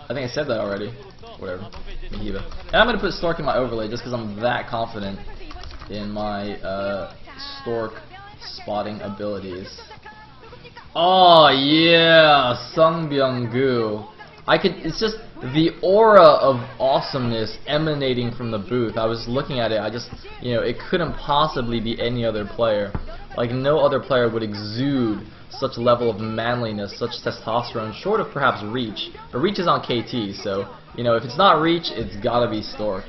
I think I said that already. Whatever. Hyvaa. And I'm gonna put Stork in my overlay just because I'm that confident in my Stork spotting abilities. Oh yeah, Sungbyung-gu. It's just the aura of awesomeness emanating from the booth. I was looking at it, it couldn't possibly be any other player. Like, no other player would exude such level of manliness, such testosterone, short of perhaps Reach. But Reach is on KT, so, if it's not Reach, it's gotta be Stork.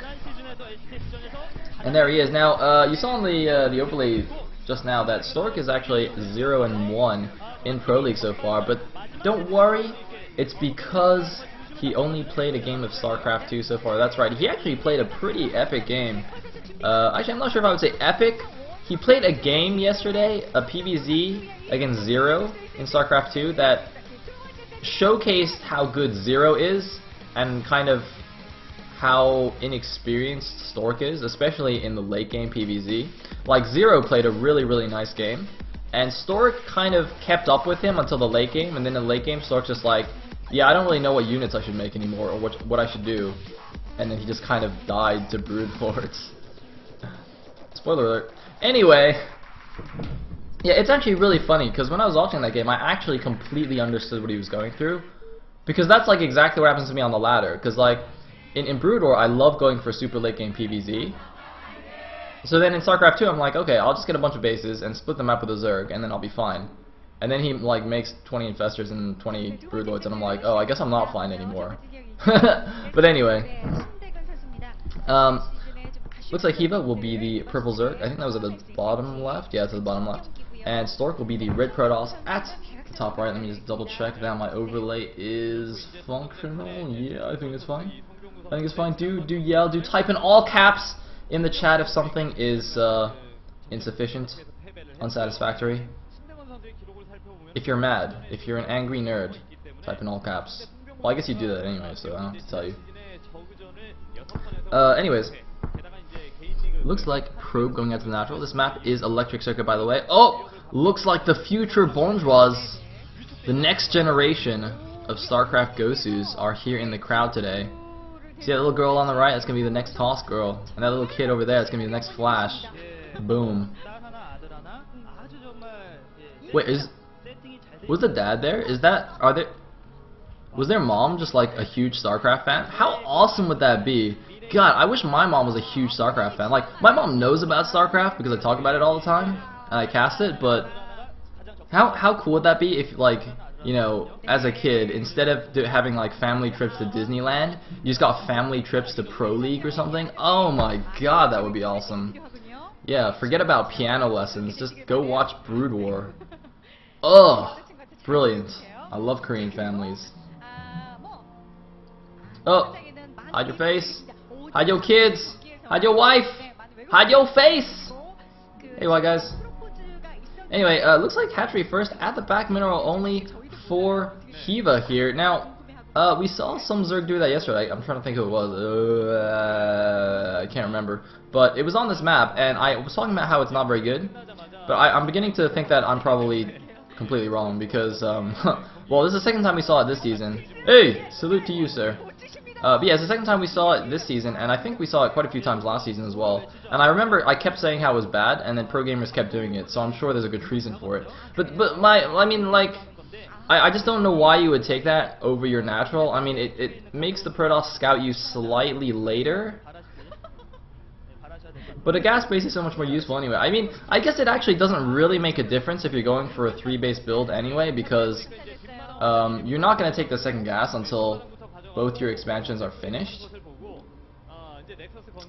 And there he is. Now, you saw in the overlay just now that Stork is actually 0-1 in Pro League so far, but don't worry, it's because he only played a game of StarCraft 2 so far. That's right, he actually played a pretty epic game. Actually, I'm not sure if I would say epic. He played a game yesterday, a PvZ against Zero in StarCraft 2 that showcased how good Zero is and kind of how inexperienced Stork is, especially in the late game PvZ. Like, Zero played a really nice game, and Stork kind of kept up with him until the late game, and then in the late game Stork's just like, yeah, I don't really know what units I should make anymore, or what I should do. And then he just kind of died to Brood Lords. Spoiler alert. Anyway, yeah, it's actually really funny, because when I was watching that game, I actually completely understood what he was going through. Because that's like exactly what happens to me on the ladder. Because like, in Brood War, I love going for super late game PvZ. So then in StarCraft 2, I'm like, okay, I'll just get a bunch of bases and split them up with a Zerg, and then I'll be fine. And then he like makes 20 Infestors and 20 Broodlords, and I'm like, oh, I guess I'm not fine anymore. But anyway, looks like Hyvaa will be the purple Zerg. I think that was at the bottom left. Yeah, it's at the bottom left. And Stork will be the red Protoss at the top right. Let me just double check that my overlay is functional. Yeah, I think it's fine. I think it's fine. Do yell. Do type in all caps in the chat if something is insufficient, unsatisfactory. If you're mad, if you're an angry nerd, type in all caps. Well, I guess you do that anyway, so I don't have to tell you. Anyways, looks like Probe going out to the natural. This map is Electric Circuit, by the way. Oh, looks like the future bourgeois, the next generation of StarCraft Gosus are here in the crowd today. See that little girl on the right? That's gonna be the next Toss girl, and that little kid over there, that's gonna be the next Flash. Boom. Wait, was the dad there? Was their mom just like a huge StarCraft fan? How awesome would that be? God, I wish my mom was a huge StarCraft fan. Like, my mom knows about StarCraft because I talk about it all the time and I cast it, but how cool would that be if, like, as a kid, instead of having like family trips to Disneyland, you just got family trips to Pro League or something? Oh my god, that would be awesome. Yeah, forget about piano lessons, just go watch Brood War. Ugh, brilliant. I love Korean families. Oh, hide your face. Hide your kids. Hide your wife. Hide your face. Hey, what guys? Anyway, looks like hatchery first at the back mineral only for Hyvaa here. Now, we saw some Zerg do that yesterday. I'm trying to think who it was. I can't remember. But it was on this map, and I was talking about how it's not very good. But I'm beginning to think that I'm probably completely wrong because, well, this is the second time we saw it this season. Hey, salute to you, sir. But yeah, it's the second time we saw it this season, and I think we saw it quite a few times last season as well. And I remember I kept saying how it was bad, and then pro gamers kept doing it, so I'm sure there's a good reason for it. I just don't know why you would take that over your natural. I mean, it makes the Protoss scout you slightly later, but a gas base is so much more useful anyway. I mean, I guess it actually doesn't really make a difference if you're going for a 3-base build anyway, because you're not going to take the second gas until both your expansions are finished.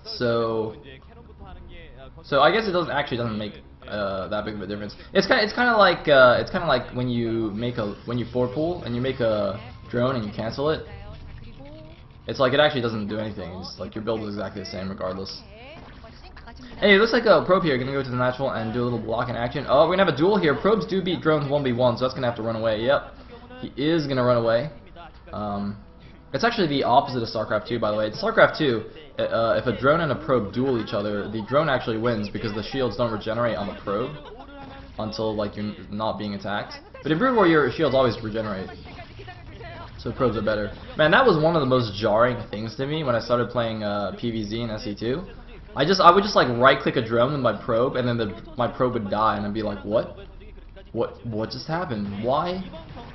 So I guess it doesn't make that big of a difference. It's kind of like when you forward pool and you make a drone and you cancel it. It's like it actually doesn't do anything. It's like your build is exactly the same regardless. Anyway, it looks like a probe here gonna go to the natural and do a little block in action. Oh, we're gonna have a duel here. Probes do beat drones 1v1, so that's gonna have to run away. Yep, he is gonna run away. It's actually the opposite of StarCraft 2, by the way. In StarCraft 2, if a drone and a probe duel each other, the drone actually wins because the shields don't regenerate on the probe until like you're not being attacked. But in Brood War, your shields always regenerate. So probes are better. Man, that was one of the most jarring things to me when I started playing PvZ and SE2. I would just like right click a drone with my probe, and then my probe would die, and I'd be like, what? What just happened? Why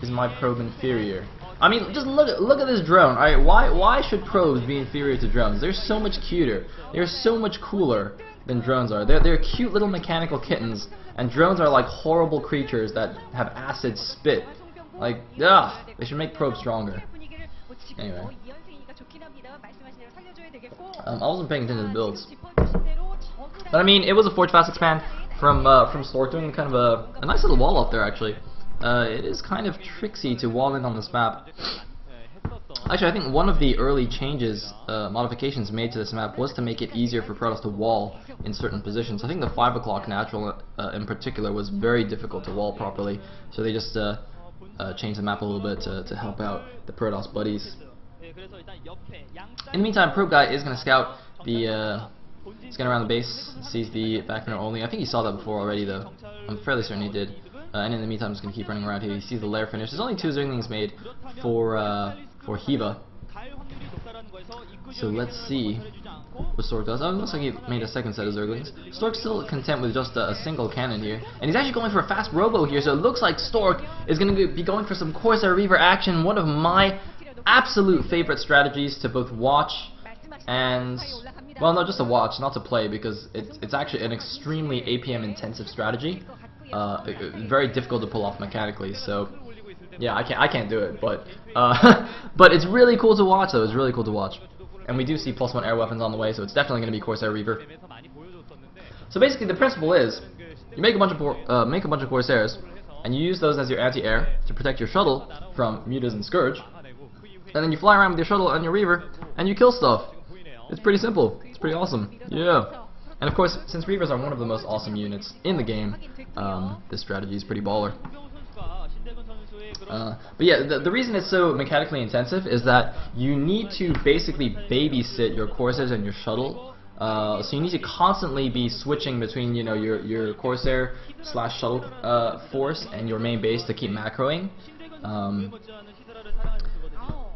is my probe inferior? I mean, just look at this drone. Alright, why should probes be inferior to drones? They're so much cuter. They're so much cooler than drones are. They're cute little mechanical kittens, and drones are like horrible creatures that have acid spit. Like, ugh, they should make probes stronger. Anyway. I wasn't paying attention to the builds. But I mean, it was a Forge Fast expand from Stork, doing kind of a nice little wall up there, actually. It is kind of tricksy to wall in on this map. Actually, I think one of the early changes, modifications made to this map was to make it easier for Protoss to wall in certain positions. I think the 5 o'clock natural in particular was very difficult to wall properly, so they just changed the map a little bit to help out the Protoss buddies. In the meantime, Probe Guy is going to scout the scan around the base, sees the back mirror only. I think he saw that before already, though. I'm fairly certain he did. And in the meantime, I'm just going to keep running around here. He sees the lair finish. There's only 2 Zerglings made for hyvaa. So let's see what Stork does. Oh, it looks like he made a second set of Zerglings. Stork's still content with just a single cannon here. And he's actually going for a fast robo here, so it looks like Stork is going to be going for some Corsair Reaver action. One of my absolute favorite strategies to both watch and, well, no, just to watch, not to play, because it's actually an extremely APM intensive strategy. Very difficult to pull off mechanically, so yeah, I can't do it, but but it's really cool to watch, though. It's really cool to watch. And we do see +1 air weapons on the way, so it's definitely going to be Corsair Reaver. So basically the principle is, you make a bunch of Corsairs, and you use those as your anti-air to protect your shuttle from mutas and Scourge, and then you fly around with your shuttle and your Reaver, and you kill stuff. It's pretty simple. It's pretty awesome. Yeah. And of course, since Reavers are one of the most awesome units in the game, this strategy is pretty baller. But yeah, the reason it's so mechanically intensive is that you need to basically babysit your Corsairs and your shuttle. So you need to constantly be switching between, you know, your Corsair / shuttle force and your main base to keep macroing.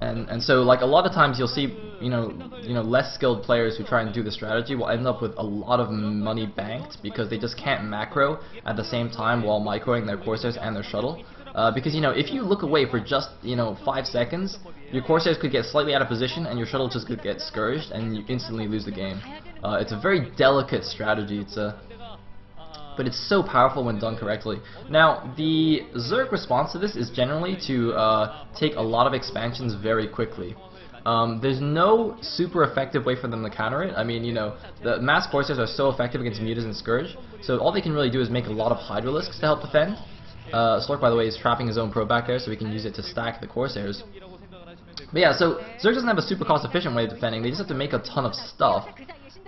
And so, like, a lot of times you'll see, you know, less skilled players who try and do the strategy will end up with a lot of money banked because they just can't macro at the same time while microing their Corsairs and their shuttle. Because, you know, if you look away for just, 5 seconds, your Corsairs could get slightly out of position and your shuttle just could get scourged and you instantly lose the game. It's a very delicate strategy. But it's so powerful when done correctly. Now, the Zerg response to this is generally to take a lot of expansions very quickly. There's no super effective way for them to counter it. I mean, the mass Corsairs are so effective against mutas and Scourge, so all they can really do is make a lot of Hydralisks to help defend. Stork, by the way, is trapping his own probe back there, so he can use it to stack the Corsairs. But yeah, so Zerg doesn't have a super cost-efficient way of defending. They just have to make a ton of stuff.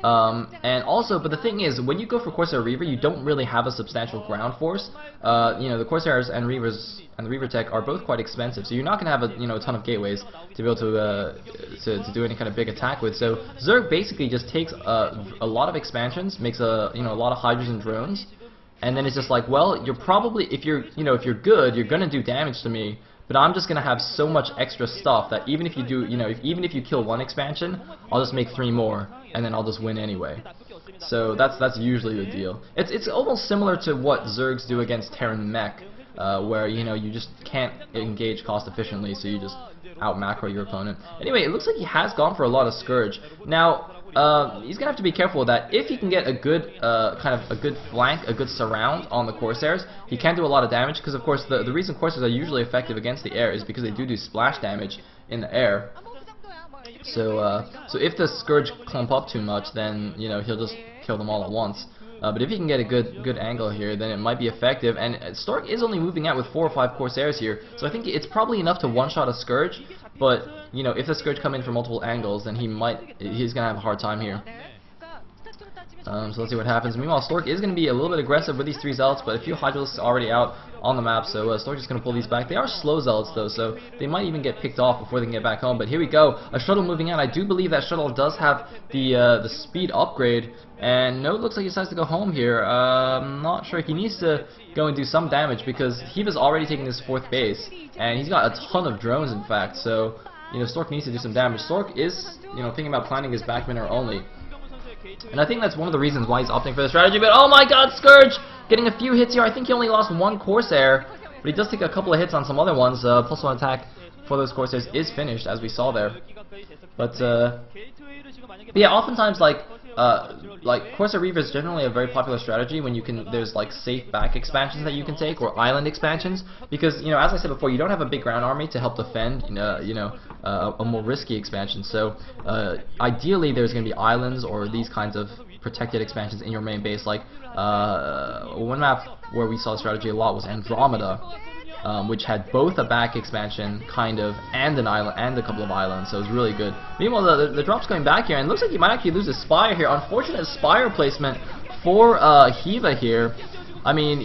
And also, but the thing is, when you go for Corsair Reaver, you don't really have a substantial ground force. The Corsairs and Reavers and the Reaver tech are both quite expensive, so you're not going to have a ton of gateways to be able to do any kind of big attack with. So Zerg basically just takes a lot of expansions, makes a lot of Hydras and drones, and then it's just like, well, you're probably, if you're good, you're going to do damage to me. But I'm just gonna have so much extra stuff that even if you do, even if you kill one expansion, I'll just make 3 more, and then I'll just win anyway. So that's usually the deal. It's almost similar to what Zergs do against Terran Mech, where you just can't engage cost efficiently, so you just out macro your opponent. Anyway, it looks like he has gone for a lot of Scourge. Now, he's gonna have to be careful that if he can get a good a good flank, a good surround on the Corsairs, he can do a lot of damage, because of course the reason Corsairs are usually effective against the air is because they do splash damage in the air. So if the Scourge clump up too much, then he'll just kill them all at once. But if he can get a good angle here, then it might be effective. And Stork is only moving out with 4 or 5 Corsairs here, so I think it's probably enough to one-shot a Scourge. But if the Scourge come in from multiple angles, then he's gonna have a hard time here. So let's see what happens. Meanwhile, Stork is going to be a little bit aggressive with these 3 Zealots, but a few Hydralisks already out on the map, so Stork is going to pull these back. They are slow Zealots, though, so they might even get picked off before they can get back home. But here we go, a shuttle moving out. I do believe that shuttle does have the speed upgrade, and no, it looks like he decides to go home here. I'm not sure. He needs to go and do some damage, because Hiva's already taking his 4th base, and he's got a ton of drones, in fact, so Stork needs to do some damage. Stork is, thinking about planning his back minner only. And I think that's one of the reasons why he's opting for the strategy. But oh my god, Scourge! Getting a few hits here. I think he only lost 1 Corsair, but he does take a couple of hits on some other ones. +1 attack for those Corsairs is finished, as we saw there. But yeah, oftentimes Corsair Reaver is generally a very popular strategy when there's safe back expansions that you can take, or island expansions, because as I said before, you don't have a big ground army to help defend a more risky expansion. So ideally there's going to be islands or these kinds of protected expansions in your main base. One map where we saw the strategy a lot was Andromeda, which had both a back expansion, and an island, and a couple of islands, so it was really good. Meanwhile, the drop's going back here, and it looks like he might actually lose his Spire here. Unfortunate Spire placement for Hiva here. I mean,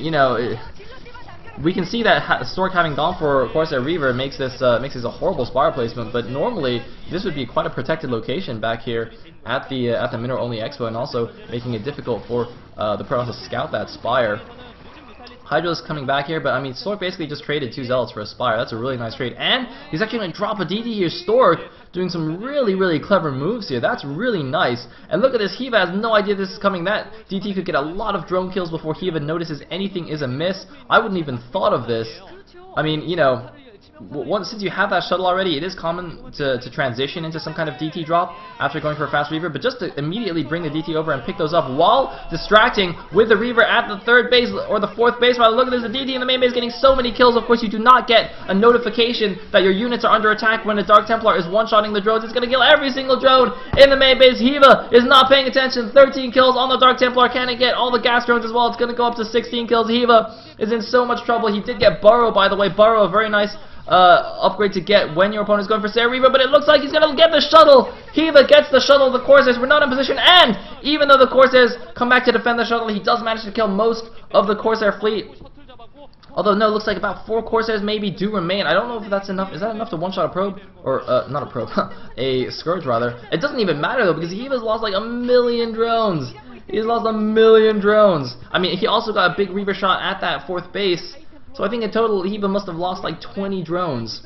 we can see that Stork having gone for Corsair Reaver makes this a horrible Spire placement, but normally this would be quite a protected location back here at the Mineral Only Expo, and also making it difficult for the pros to scout that Spire. Hydra's coming back here, but I mean, Stork basically just traded 2 Zealots for a Spire. That's a really nice trade. And he's actually going to drop a DT here. Stork doing some really, really clever moves here. That's really nice. And look at this. Hiva has no idea this is coming. That DT could get a lot of drone kills before Hiva notices anything is amiss. I wouldn't even thought of this. I mean, since you have that shuttle already, it is common to transition into some kind of DT drop after going for a fast Reaver, but just to immediately bring the DT over and pick those up while distracting with the Reaver at the 3rd base, or the 4th base. Rather, look at this, the DT in the main base getting so many kills. Of course, you do not get a notification that your units are under attack when a Dark Templar is one-shotting the drones. It's going to kill every single drone in the main base. Hiva is not paying attention. 13 kills on the Dark Templar. Can it get all the gas drones as well? It's going to go up to 16 kills. Hiva is in so much trouble. He did get Burrow, by the way. Burrow, a very nice upgrade to get when your opponent is going for Sarah Reaver, but it looks like he's going to get the shuttle. Hiva gets the shuttle. The Corsairs were not in position, and even though the Corsairs come back to defend the shuttle, he does manage to kill most of the Corsair fleet. Although, no, it looks like about 4 Corsairs maybe do remain. I don't know if that's enough. Is that enough to one-shot a probe? Or, not a probe, a Scourge, rather. It doesn't even matter, though, because Hiva's lost like 1,000,000 drones. He's lost 1,000,000 drones. I mean, he also got a big Reaver shot at that 4th base. So I think in total, Hiva must have lost like 20 drones.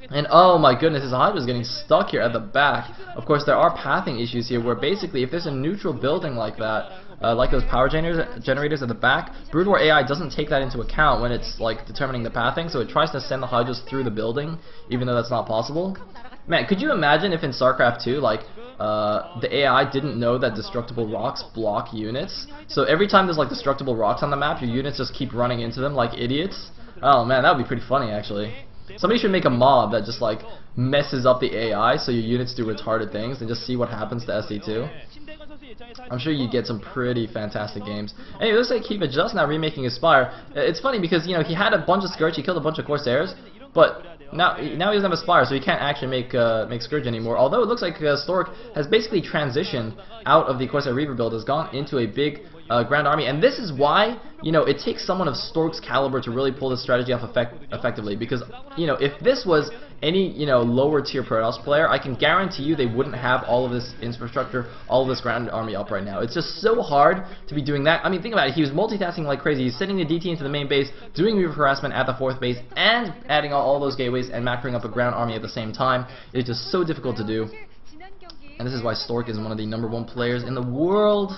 And oh my goodness, his Hydra is getting stuck here at the back. Of course, there are pathing issues here where basically if there's a neutral building like that, like those power generators at the back, Brood War AI doesn't take that into account when it's determining the pathing, so it tries to send the Hydras through the building, even though that's not possible. Man, could you imagine if in StarCraft 2, the AI didn't know that destructible rocks block units? So every time there's destructible rocks on the map, your units just keep running into them like idiots? Oh man, that would be pretty funny actually. Somebody should make a mod that just messes up the AI so your units do retarded things and just see what happens to SC2. I'm sure you get some pretty fantastic games. Anyway, it looks like Hiva just now remaking his Spire. It's funny because, he had a bunch of Scourge, he killed a bunch of Corsairs, but now he doesn't have a Spire, so he can't actually make Scourge anymore. Although it looks like Stork has basically transitioned out of the Corsair Reaver build, has gone into a big Grand Army, and this is why it takes someone of Stork's caliber to really pull this strategy off effectively. Because if this was any lower tier Protoss player, I can guarantee you they wouldn't have all of this infrastructure, all of this Grand Army up right now. It's just so hard to be doing that. I mean, think about it. He was multitasking like crazy. He's sending the DT into the main base, doing Reaver harassment at the 4th base, and adding all those gateways and macroing up a Ground Army at the same time. It's just so difficult to do. And this is why Stork is one of the #1 players in the world,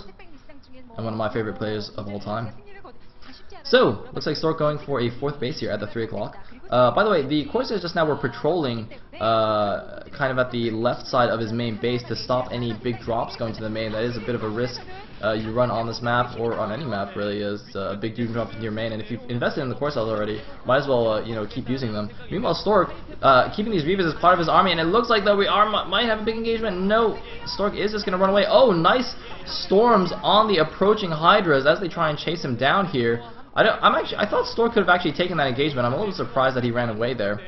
and one of my favorite players of all time. So, looks like Stork going for a 4th base here at the 3 o'clock. By the way, the Corsairs just now were patrolling kind of at the left side of his main base to stop any big drops going to the main. That is a bit of a risk you run on this map, or on any map really, is a big dude drop into your main. And if you've invested in the Corsairs already, might as well keep using them. Meanwhile, Stork keeping these Reavers as part of his army, and it looks like though we might have a big engagement. No, Stork is just going to run away. Oh, nice storms on the approaching Hydras as they try and chase him down here. I thought Stork could have actually taken that engagement. I'm a little surprised that he ran away there.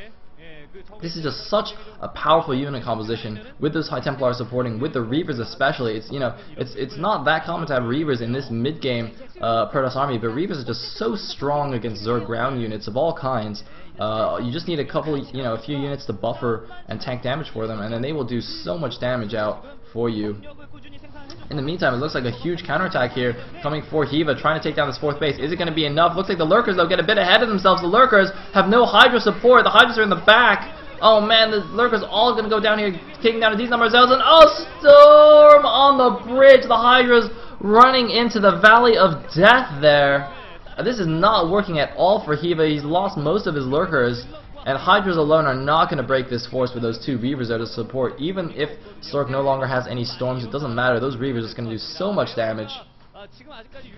This is just such a powerful unit composition with those High Templars supporting, with the Reavers especially. It's, you know, it's not that common to have Reavers in this mid-game Protoss army, but Reavers are just so strong against Zerg ground units of all kinds. You just need a couple, a few units to buffer and tank damage for them, and then they will do so much damage out for you. In the meantime, it looks like a huge counterattack here coming for Hiva, trying to take down this 4th base. Is it going to be enough? Looks like the Lurkers, though, get a bit ahead of themselves. The Lurkers have no Hydra support. The Hydras are in the back. Oh man, the Lurkers all going to go down here, taking down a decent number of Zealots, and Storm on the bridge. The Hydras running into the Valley of Death there. This is not working at all for Hiva. He's lost most of his Lurkers, and Hydras alone are not going to break this force with those 2 Reavers there to support. Even if Stork no longer has any Storms, it doesn't matter. Those Reavers are just going to do so much damage.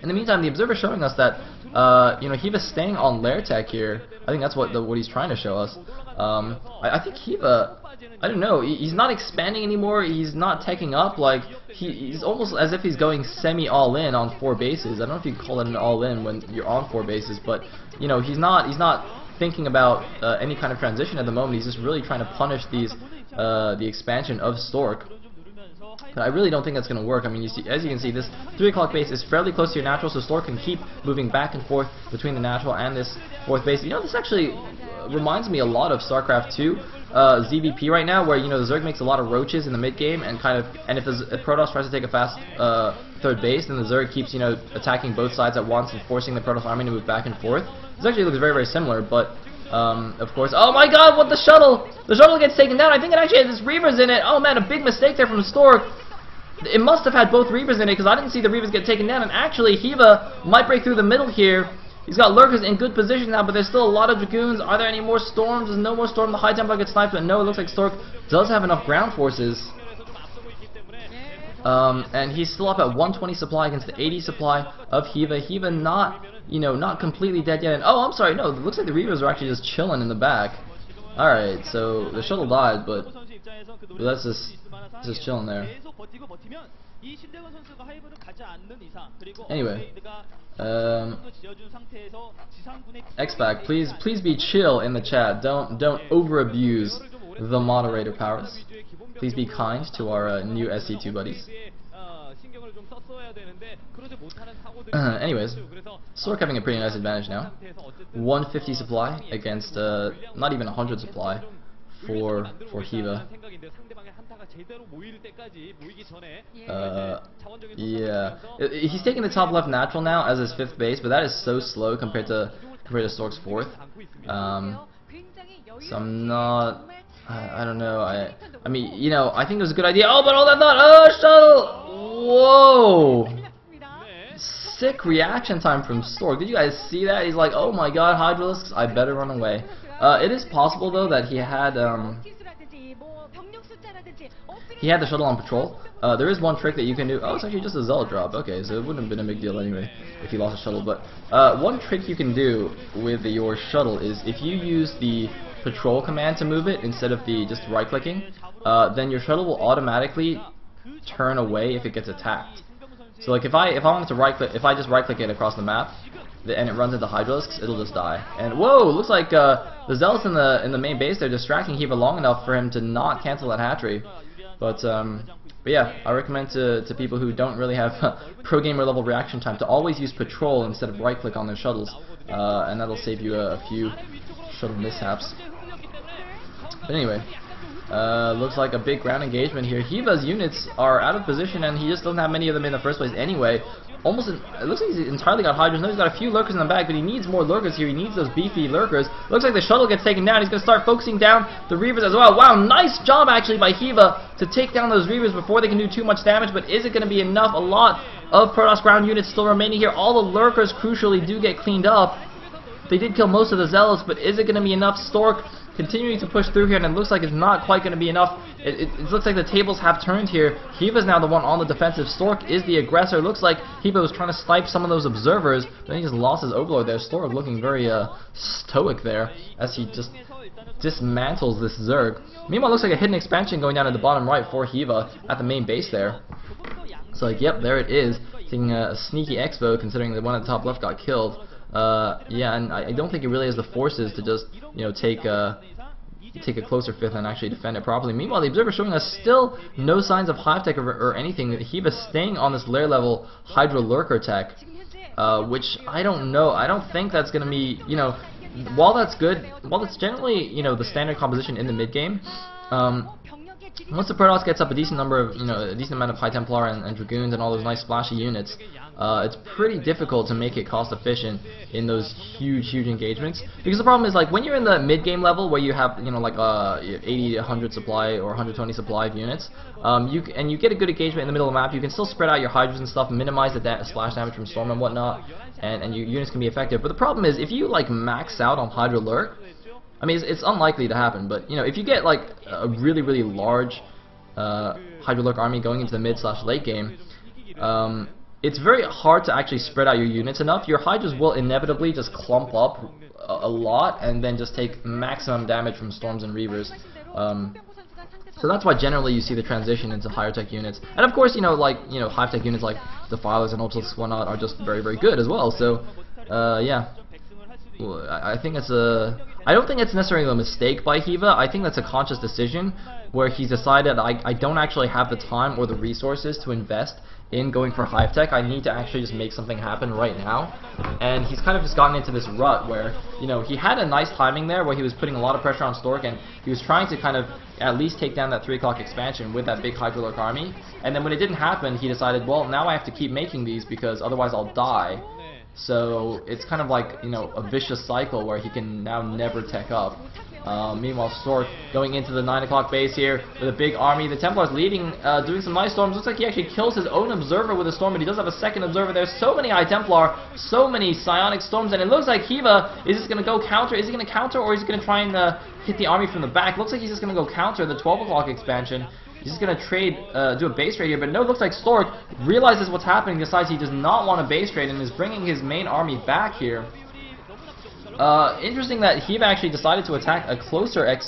In the meantime, the Observer is showing us that, Hiva's staying on Lair Tech here. I think that's what he's trying to show us. I think Hiva, I don't know, he's not expanding anymore, he's not teching up, like, he's almost as if he's going semi-all-in on 4 bases. I don't know if you call it an all-in when you're on 4 bases, but, he's not thinking about any kind of transition at the moment. He's just really trying to punish the expansion of Stork. But I really don't think that's going to work. I mean, as you can see, this 3 o'clock base is fairly close to your natural, so Stork can keep moving back and forth between the natural and this 4th base. This actually reminds me a lot of StarCraft 2 ZVP right now, where the Zerg makes a lot of roaches in the mid game, and if Protoss tries to take a fast 3rd base, then the Zerg keeps attacking both sides at once and forcing the Protoss army to move back and forth. This actually looks very, very similar, but of course, oh my god, what the shuttle! The shuttle gets taken down. I think it actually has its Reavers in it. Oh man, a big mistake there from Stork. It must have had both Reavers in it, because I didn't see the Reavers get taken down, and actually Hiva might break through the middle here. He's got Lurkers in good position now, but there's still a lot of Dragoons. Are there any more Storms? There's no more Storm. The High Templar gets sniped, but no, it looks like Stork does have enough ground forces. And he's still up at 120 supply against the 80 supply of Hiva. Hiva not completely dead yet. And, oh, I'm sorry, no, it looks like the Reavers are actually just chilling in the back. Alright, so the shuttle died, but that's just chilling there. Anyway, X-Back, please be chill in the chat. Don't over-abuse the moderator powers. Please be kind to our new SC2 buddies. Anyways, Stork having a pretty nice advantage now. 150 supply against not even 100 supply for Hiva. Yeah, he's taking the top left natural now as his 5th base, but that is so slow compared to Stork's 4th. So I'm not. I don't know. I mean, I think it was a good idea. Oh, but all that thought. Oh, shuttle! Whoa! Sick reaction time from Stork. Did you guys see that? He's like, oh my god, Hydralisks, I better run away. It is possible though that he had the shuttle on patrol. There is one trick that you can do. Oh, it's actually just a Zealot drop. Okay, so it wouldn't have been a big deal anyway if you lost a shuttle. But one trick you can do with your shuttle is if you use the patrol command to move it instead of the just right-clicking, then your shuttle will automatically turn away if it gets attacked. So like if I wanted to right-click, if I just right-click it across the map, and it runs into Hydralisks, it'll just die. And whoa, looks like the Zealots in the main base, they're distracting Hiva long enough for him to not cancel that hatchery. But yeah, I recommend to people who don't really have pro gamer level reaction time to always use patrol instead of right click on their shuttles, and that'll save you a few shuttle mishaps. But anyway, looks like a big ground engagement here. Hiva's units are out of position, and he just doesn't have many of them in the first place anyway. It looks like he's entirely got Hydras. No, he's got a few Lurkers in the back, but he needs more Lurkers here. He needs those beefy Lurkers. Looks like the shuttle gets taken down. He's going to start focusing down the Reavers as well. Wow, nice job actually by Hiva to take down those Reavers before they can do too much damage, but is it going to be enough? A lot of Protoss ground units still remaining here. All the Lurkers, crucially, do get cleaned up. They did kill most of the Zealots, but is it going to be enough? Stork continuing to push through here, and it looks like it's not quite going to be enough. It looks like the tables have turned here. Hiva's now the one on the defensive. Stork is the aggressor. Looks like Hiva was trying to snipe some of those observers, but he just lost his Overlord there. Stork looking very stoic there as he just dismantles this Zerg. Meanwhile, it looks like a hidden expansion going down at the bottom right for Hiva at the main base there. So like, yep, there it is. Taking a sneaky expo considering the one at the top left got killed. Yeah, and I don't think it really has the forces to just, take a closer fifth and actually defend it properly. Meanwhile, the Observer showing us still no signs of hive tech or anything. Hiva staying on this layer level Hydra Lurker tech, which I don't know. I don't think that's going to be, you know, while that's good, while it's generally, you know, the standard composition in the mid game. Once the Protoss gets up a decent number of, you know, a decent amount of High Templar and Dragoons and all those nice splashy units, it's pretty difficult to make it cost efficient in those huge engagements. Because the problem is, like, when you're in the mid game level where you have, you know, like 80 to 100 supply or 120 supply of units, you get a good engagement in the middle of the map, you can still spread out your Hydras and stuff, minimize the splash damage from Storm and whatnot, and your units can be effective. But the problem is, if you like max out on Hydra Lurk, I mean, it's unlikely to happen, but, you know, if you get, like, a really large Hydra Lurk army going into the mid/late game, it's very hard to actually spread out your units enough. Your Hydras will inevitably just clump up a lot and then just take maximum damage from Storms and Reavers. So that's why generally you see the transition into higher tech units. And of course, you know, like, you know, high tech units like Defilers and Ultimates and whatnot are just very good as well. So, yeah. Well, I think it's I don't think it's necessarily a mistake by Hiva. I think that's a conscious decision where he's decided I don't actually have the time or the resources to invest in going for hive tech. I need to actually just make something happen right now. And he's kind of just gotten into this rut where, you know, he had a nice timing there where he was putting a lot of pressure on Stork and he was trying to kind of at least take down that 3 o'clock expansion with that big Hydra Lurk army. And then when it didn't happen, he decided, well, now I have to keep making these because otherwise I'll die. So it's kind of like, you know, a vicious cycle where he can now never tech up. Meanwhile, Stork going into the 9 o'clock base here with a big army. The Templars leading, doing some nice storms. Looks like he actually kills his own observer with a storm, but he does have a second observer. There's so many High Templar, so many psionic storms, and it looks like Hiva is just going to go counter. Is he going to counter, or is he going to try and hit the army from the back? Looks like he's just going to go counter the 12 o'clock expansion. He's just going to trade, do a base trade here, but no, it looks like Stork realizes what's happening, decides he does not want a base trade, and is bringing his main army back here. Interesting that Hiva actually decided to attack a closer an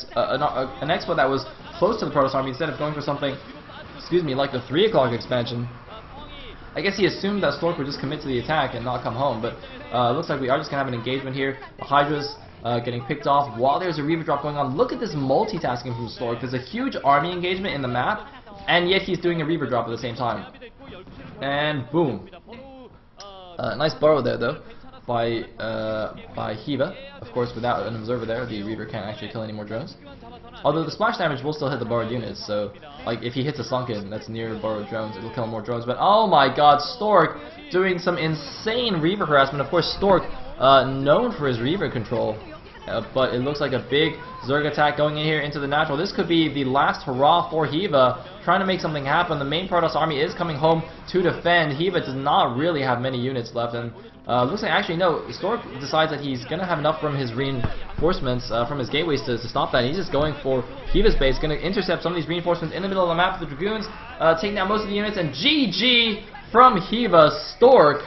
expo that was close to the Protoss army instead of going for something, excuse me, like the 3 o'clock expansion. I guess he assumed that Stork would just commit to the attack and not come home, but looks like we are just going to have an engagement here. The Hydras getting picked off while there's a Reaver drop going on. Look at this multitasking from Stork. There's a huge army engagement in the map, and yet he's doing a Reaver drop at the same time. And boom. Nice burrow there, though, by Hiva. Of course, without an observer there, the Reaver can't actually kill any more drones. Although the splash damage will still hit the burrowed units, so like if he hits a sunken that's near burrowed drones, it'll kill more drones. But oh my god, Stork doing some insane Reaver harassment. Of course, Stork known for his Reaver control, but it looks like a big Zerg attack going in here into the natural. This could be the last hurrah for Hiva, trying to make something happen. The main Protoss army is coming home to defend. Hiva does not really have many units left, and looks like actually no, Stork decides that he's going to have enough from his reinforcements, from his gateways to stop that. He's just going for Hiva's base, going to intercept some of these reinforcements in the middle of the map. The Dragoons taking down most of the units, and GG from Hiva. Stork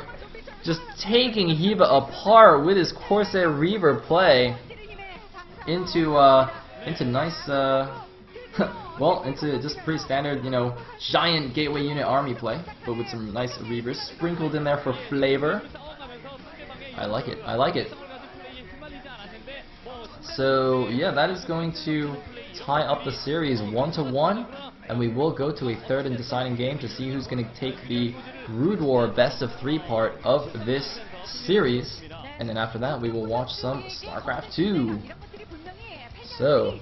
just taking Hiva apart with his Corsair Reaver play into nice, well, into just pretty standard, you know, giant gateway unit army play, but with some nice Reavers sprinkled in there for flavor. I like it. I like it. So yeah, that is going to tie up the series 1-1, and we will go to a third and deciding game to see who's going to take the Brood War best of 3 part of this series, and then after that we will watch some StarCraft 2. So,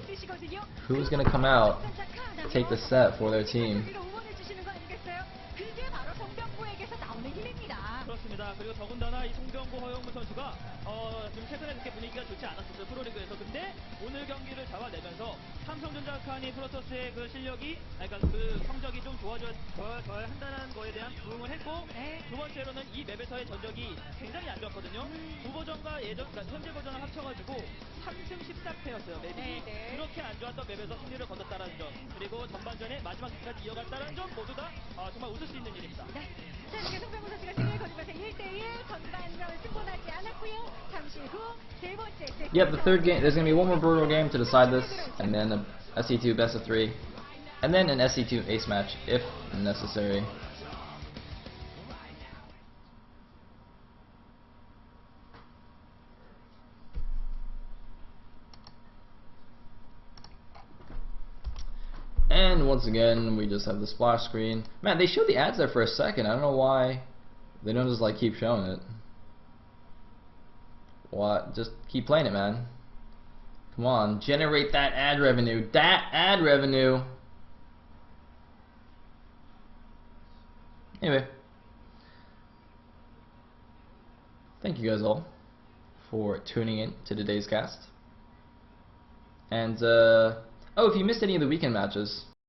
who's going to come out to take the set for their team? 그리고 더군다나 이 송병구 허영무 선수가 좀 최근에 그렇게 분위기가 좋지 않았었어요, 프로리그에서. 근데 오늘 경기를 잡아내면서 삼성전자 칸이 프로토스의 그 실력이, 그러니까 그 성적이 좀 좋아져야 한다는 거에 대한 부응을 했고, 두 번째로는 이 맵에서의 전적이 굉장히 안 좋았거든요. 두 버전과 예전, 그러니까 현재 버전을 합쳐가지고 3승 14패였어요, 맵이. 그렇게 안 좋았던 맵에서 승리를 거뒀다는 점, 그리고 전반전에 ma지막 끝까지 이어갔다는 점 모두 다 정말 웃을 수 있는 일입니다. 자, 지금 송병구 선수가 승리를 거두면서 1대1 전반전 승부나지 않았고요. 잠시 후 세 번째 세트. Yep, the third game. There's going to be one more brutal game to decide this, and then a SC2 best of 3, and then an SC2 ace match if necessary. And once again, we just have the splash screen. Man, they showed the ads there for a second. I don't know why they don't just like keep showing it. What? Just keep playing it, man. Come on, generate that ad revenue. That ad revenue. Anyway, thank you guys all for tuning in to today's cast. And oh, if you missed any of the weekend matches,